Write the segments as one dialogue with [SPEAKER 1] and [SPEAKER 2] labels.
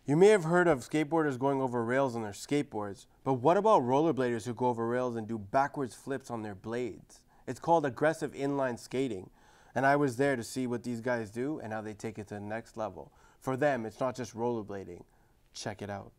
[SPEAKER 1] You may have heard of skateboarders going over rails on their skateboards, but what about rollerbladers who go over rails and do backwards flips on their blades? It's called aggressive inline skating, and I was there to see what these guys do and how they take it to the next level. For them, it's not just rollerblading. Check it out.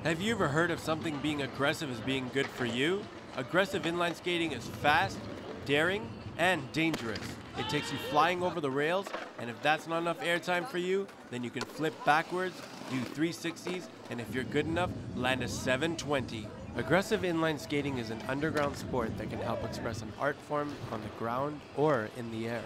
[SPEAKER 1] Have you ever heard of something being aggressive as being good for you? Aggressive inline skating is fast, daring, and dangerous. It takes you flying over the rails, and if that's not enough airtime for you, then you can flip backwards, do 360s, and if you're good enough, land a 720. Aggressive inline skating is an underground sport that can help express an art form on the ground or in the air.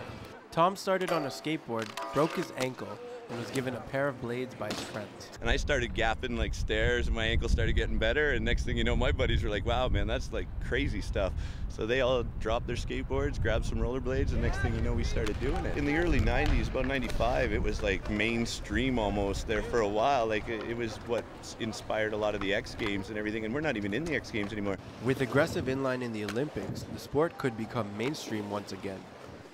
[SPEAKER 1] Tom started on a skateboard, broke his ankle, and was given a pair of blades by his friends.
[SPEAKER 2] And I started gapping like stairs and my ankle started getting better, and next thing you know my buddies were like, wow man, that's like crazy stuff. So they all dropped their skateboards, grabbed some rollerblades, and next thing you know we started doing it. In the early 90s, about 95, it was like mainstream almost there for a while. Like it was what inspired a lot of the X Games and everything, and we're not even in the X Games anymore.
[SPEAKER 1] With aggressive inline in the Olympics, the sport could become mainstream once again.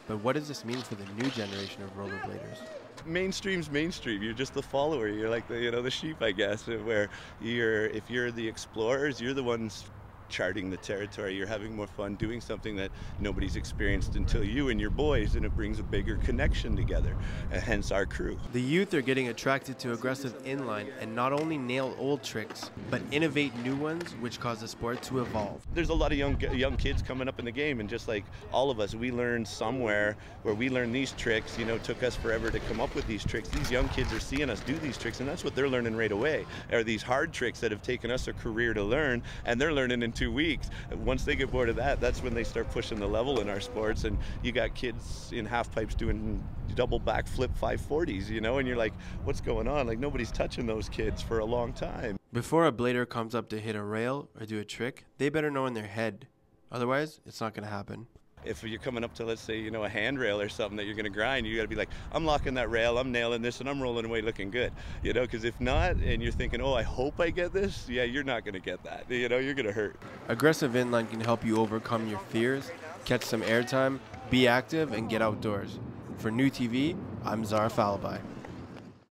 [SPEAKER 1] But what does this mean for the new generation of rollerbladers?
[SPEAKER 2] Mainstream's mainstream. You're just the follower. You're like the sheep, I guess. Where if you're the explorers, you're the ones charting the territory. You're having more fun doing something that nobody's experienced until you and your boys, and it brings a bigger connection together. Hence our crew.
[SPEAKER 1] The youth are getting attracted to aggressive inline and not only nail old tricks, but innovate new ones, which cause the sport to evolve.
[SPEAKER 2] There's a lot of young kids coming up in the game, and just like all of us, we learned somewhere where we learned these tricks. Took us forever to come up with these tricks. These young kids are seeing us do these tricks, and that's what they're learning right away. Are these hard tricks that have taken us a career to learn, and they're learning in 2 weeks. Once they get bored of that, that's when they start pushing the level in our sports, and you got kids in half pipes doing double backflip 540s, and you're like, what's going on? Like, nobody's touching those kids for a long time.
[SPEAKER 1] Before a blader comes up to hit a rail or do a trick, they better know in their head. Otherwise, it's not going to happen.
[SPEAKER 2] If you're coming up to, let's say, a handrail or something that you're going to grind, you got to be like, I'm locking that rail, I'm nailing this, and I'm rolling away looking good. Because if not, and you're thinking, oh, I hope I get this, yeah, you're not going to get that. You're going to hurt.
[SPEAKER 1] Aggressive inline can help you overcome your fears, catch some airtime, be active, and get outdoors. For NUTV, I'm Zarif Alibhai.